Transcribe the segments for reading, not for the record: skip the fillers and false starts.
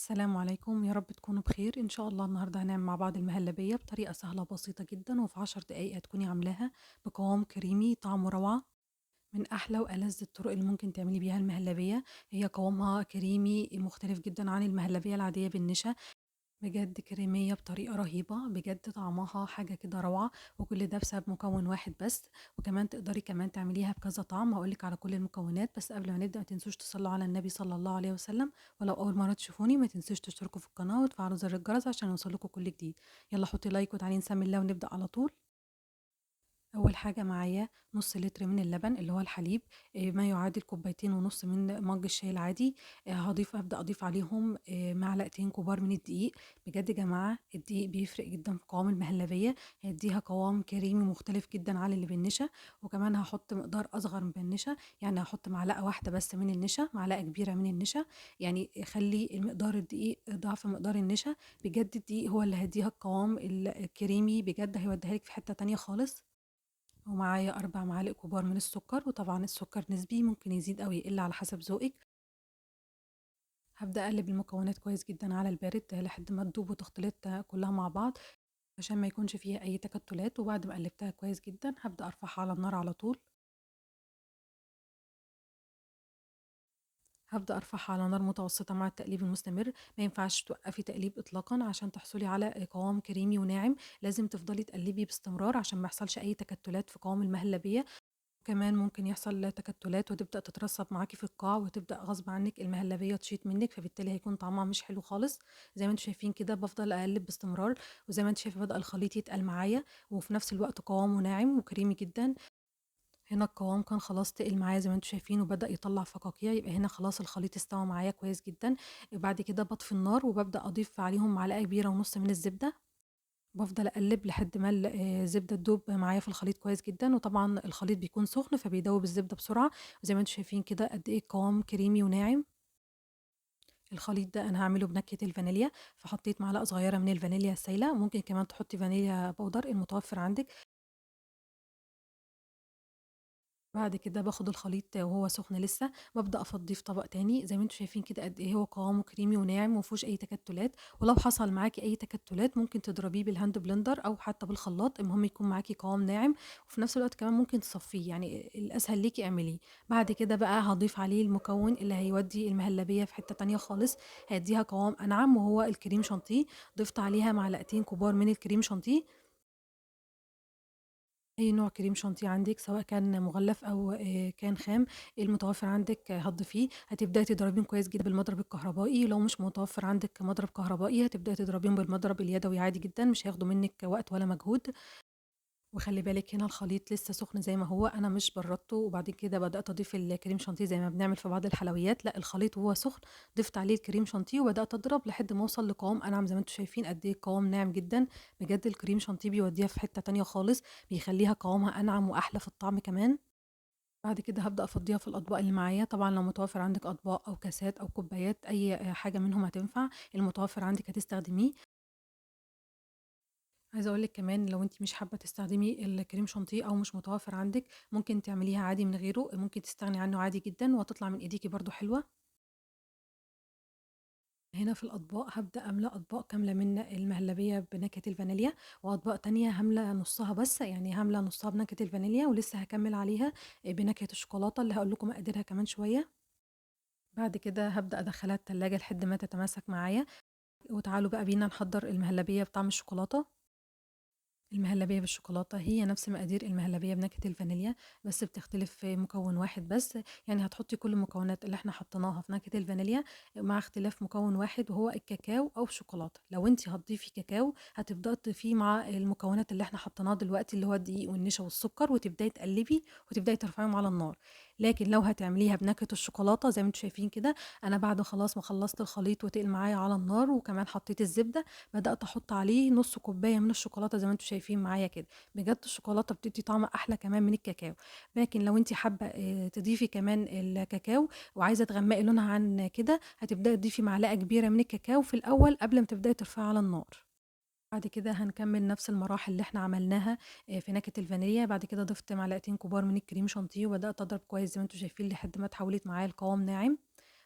السلام عليكم، يا رب تكونوا بخير. إن شاء الله النهاردة هنعمل مع بعض المهلبية بطريقة سهلة وبسيطة جدًا، وفي 10 دقايق هتكوني عاملاها بقوام كريمي طعمه روعة. من أحلى وألذ الطرق اللي ممكن تعملي بيها المهلبية، هي قوامها كريمي مختلف جدًا عن المهلبية العادية بالنشا. بجد كريمية بطريقة رهيبة، بجد طعمها حاجة كده روعة، وكل ده بسبب مكون واحد بس. وكمان تقدري كمان تعمليها بكذا طعم، هاقول لِك على كل المكونات. بس قبل ما نبدأ ما تنسوش تصلوا على النبي صلى الله عليه وسلم، ولو أول مرة تشوفوني ما تنسوش تشتركوا في القناة وتفعلوا زر الجرس عشان يوصلكوا كل جديد. يلا حطي لايك وتعالي نسمي الله ونبدأ على طول. أول حاجة معايا نص لتر من اللبن اللي هو الحليب، ما يعادل كوبايتين ونص من مج الشاي العادي. هبدأ أضيف عليهم معلقتين كبار من الدقيق. بجد يا جماعة الدقيق بيفرق جدا في قوام المهلبية، هيديها قوام كريمي مختلف جدا عن اللي بالنشا. وكمان هحط مقدار أصغر من النشا، يعني هحط معلقة واحدة بس من النشا، معلقة كبيرة من النشا. يعني خلي مقدار الدقيق ضعف مقدار النشا. بجد الدقيق هو اللي هيديها القوام الكريمي، بجد هيوديها لك في حتة تانية خالص. ومعايا 4 معالق كبار من السكر، وطبعًا السكر نسبي ممكن يزيد أو يقل على حسب ذوقِك. هابدأ أقلب المكونات كويس جدًا على البارد لحد ما تدوب وتختلط كلها مع بعض، عشان ما يكونش فيها أي تكتلات. وبعد ما قلبتها كويس جدًا هابدأ أرفعها على النار على طول. هابدأ أرفعها على نار متوسطة مع التقليب المستمر. ما ينفعش توقفي تقليب إطلاقًا عشان تحصلي على قوام كريمي وناعم. لازم تفضلي تقلبي باستمرار عشان ما يحصلش أي تكتلات في قوام المهلبية. كمان ممكن يحصل تكتلات وتبدأ تترسب معاكِ في القاع، وتبدأ غصب عنِك المهلبية تشيط منِك، فبالتالي هيكون طعمها مش حلو خالص. زي ما أنتم شايفين كده بافضل أقلِّب باستمرار، وزي ما أنتِ شايفة بدأ الخليط يتقل معايا، وفي نفس الوقت قوامه ناعم وكريمي جدًا. هنا القوام كان خلاص تقل معايا زي ما أنتم شايفين، وبدأ يطلّع فقاقيع، يبقى هنا خلاص الخليط استوى معايا كويس جدًا. بعد كده باطفي النار وبابدأ أضيف عليهم معلقة كبيرة ونُص من الزبدة. بافضل أقلِّب لحد ما الزبدة تدوب معايا في الخليط كويس جدًا. وطبعًا الخليط بيكون سُخن فبيدوّب الزبدة بسرعة، وزي ما أنتم شايفين كده قد إيه القوام كريمي وناعم. الخليط ده أنا هاعمله بنكهة الفانيليا، فحطيت معلقة صغيرة من الفانيليا السايلة، وممكن كمان تحطي فانيليا باودر المتوفر عندِك. بعد كده باخد الخليط وهو سخن لسه، بابدأ أفضّيه في طبق تاني. زي ما أنتم شايفين كده قد إيه هو قوامه كريمي وناعم وما فيهوش أي تكتلات. ولو حصل معاكِ أي تكتلات ممكن تضربيه بالهاند بلندر أو حتى بالخلاط، المهم يكون معاكِ قوام ناعم. وفي نفس الوقت كمان ممكن تصفّيه، يعني الأسهل ليكِ اعمليه. بعد كده بقى هاضيف عليه المكون اللي هيودّي المهلبية في حتة تانية خالص، هيدّيها قوام أنعم وهو الكريم شانتيه. ضِفت عليها معلقتين كبار من الكريم شانتيه. أي نوع كريم شانتيه عندِك سواء كان مُغلّف أو كان خام، المتوفّر عندِك هتضيفيه. هتبدئي تضربيهم كويس جدًا بالمضرب الكهربائي. لو مش متوفّر عندِك مضرب كهربائي هتبدئي تضربيهم بالمضرب اليدوي عادي جدًا، مش هياخدوا منِّك وقت ولا مجهود. وخلّي بالِك هنا الخليط لسه سخن زي ما هو، أنا مش بردته وبعد كده بدأت أضيف الكريم شانتيه زي ما بنعمل في بعض الحلويات. لأ، الخليط وهو سخن ضِفت عليه الكريم شانتيه وبدأت أضرب لحد ما أوصل لقوام أنعم. زي ما أنتم شايفين قد إيه القوام ناعم جدًا. بجد الكريم شانتيه بيودّيها في حتّة تانية خالص، بيخلّيها قوامها أنعم وأحلى في الطعم كمان. بعد كده هابدأ أفضّيها في الأطباق اللي معايا. طبعًا لو متوفر عندِك أطباق أو كاسات أو كوبايات أي حاجة منهم هتنفع، المتوفر عندِك هتستخدميه. عايزة أقول لِك كمان لو أنتِ مش حابة تستخدمي الكريم شانتيه أو مش متوفر عندِك، ممكن تعمليها عادي من غيره، ممكن تستغني عنه عادي جدًا وهتطلع من إيديكِ برضه حلوة. هنا في الأطباق هابدأ أملى أطباق كاملة من المهلبية بنكهة الفانيليا، وأطباق تانية هاملة نُصّها بس، يعني هاملة نُصّها بنكهة الفانيليا ولسه هاكمّل عليها بنكهة الشوكولاتة اللي هاقول لكم مقاديرها كمان شوية. بعد كده هابدأ أدخّلها التلاجة لحد ما تتماسك معايا. وتعالوا بقى بينا نحضّر المهلبية بطعم الشوكولاتة. المهلبية بالشوكولاتة هي نفس مقادير المهلبية بنكهة الفانيليا، بس بتختلف في مكون واحد بس. يعني هتحطي كل المكونات اللي احنا حطيناها في نكهة الفانيليا مع اختلاف مكون واحد وهو الكاكاو أو الشوكولاتة. لو انت هتضيفي كاكاو هتبدأي تضيفيه مع المكونات اللي احنا حطيناها دلوقتي اللي هو الدقيق والنشا والسكر، وتبدأي تقلبي وتبدأي ترفعيهم على النار. لكن لو هتعمليها بنكهة الشوكولاتة زي ما انتم شايفين كده، انا بعد خلاص ما خلصت الخليط وتقل معايا على النار وكمان حطيت الزبدة، بدأت أحط عليه نُص كوباية من الشوكولاتة زي ما أنتم شايفين معايا كده. بجد الشوكولاتة بتدّي طعم أحلى كمان من الكاكاو. لكن لو أنتِ حابة تضيفي كمان الكاكاو وعايزة تغمّقي لونها عن كده، هتبدئي تضيفي معلقة كبيرة من الكاكاو في الأول قبل ما تبدئي ترفعي على النار. بعد كده هنكمّل نفس المراحل اللي إحنا عملناها في نكهة الفانيليا. بعد كده ضِفت معلقتين كبار من الكريم شانتيه وبدأت أضرب كويس زي ما أنتم شايفين لحد ما اتحولت معايا لقوام ناعم.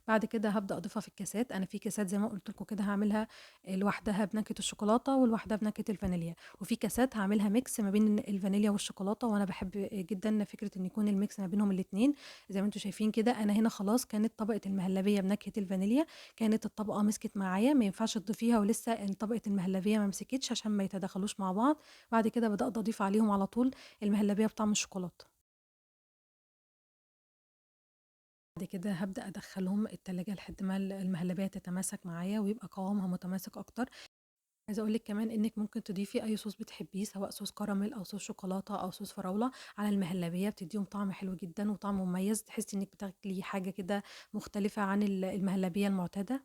بعد كده هابدأ أضيفها في الكاسات، أنا في كاسات زي ما قُلت لكم كده هاعملها لوحدها بنكهة الشوكولاتة ولوحدها بنكهة الفانيليا، وفي كاسات هاعملها mix ما بين الفانيليا والشوكولاتة، وأنا باحب جدًا فكرة إن يكون الmix ما بينهم الاتنين، زي ما أنتم شايفين كده أنا هنا خلاص كانت طبقة المهلبية بنكهة الفانيليا، كانت الطبقة مسكت معايا، ما ينفعش تضيفيها ولسه طبقة المهلبية ما مسكتش عشان ما يتداخلوش مع بعض، بعد كده بدأت أضيف عليهم على طول المهلبية بطعم الشوكولاتة. بعد كده هابدأ أدخّلهم التلاجة لحد ما المهلبية تتماسك معايا ويبقى قوامها متماسك أكتر. عايزة أقول لِك كمان إنِّك ممكن تضيفي أي صوص بتحبيه، سواء صوص كراميل أو صوص شوكولاتة أو صوص فراولة على المهلبية، بتدّيهم طعم حلو جدًا وطعم مميز، تحسّي إنِّك بتاكلي حاجة كده مختلفة عن المهلبية المعتادة.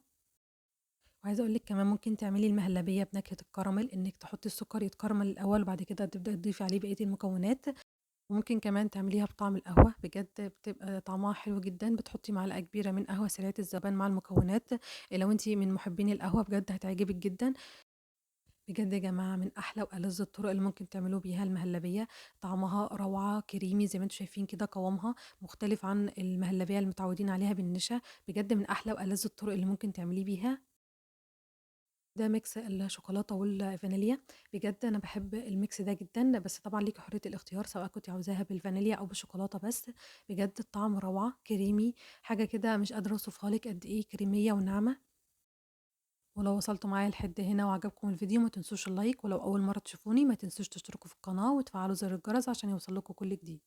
وعايزة أقول لِك كمان ممكن تعملي المهلبية بنكهة الكراميل، إنِّك تحطّي السكر يتكرمل الأول وبعد كده تبدئي تضيفي عليه بقية المكونات. وممكن كمان تعمليها بطعم القهوة، بجد بتبقى طعمها حلو جدًا، بتحطّي معلقة كبيرة من قهوة سريعة الذوبان مع المكونات، لو أنتِ من محبين القهوة بجد هتعجبِك جدًا. بجد يا جماعة من أحلى وألذ الطرق اللي ممكن تعملوا بيها المهلبية، طعمها روعة، كريمي زي ما أنتم شايفين كده قوامها مختلف عن المهلبية اللي متعودين عليها بالنشا، بجد من أحلى وألذ الطرق اللي ممكن تعمليه بيها. ده ميكس الشوكولاتة والفانيليا، بجد أنا باحب الميكس ده جدًا، بس طبعًا ليكِ حرية الاختيار سواء كنتِ عاوزاها بالفانيليا أو بالشوكولاتة بس، بجد الطعم روعة، كريمي، حاجة كده مش قادرة أوصفها لِك قد إيه كريمية وناعمة. ولو وصلتوا معايا لحد هنا وعجبكم الفيديو ما تنسوش اللايك، ولو أول مرة تشوفوني ما تنسوش تشتركوا في القناة وتفعلوا زر الجرس عشان يوصل لكم كل جديد.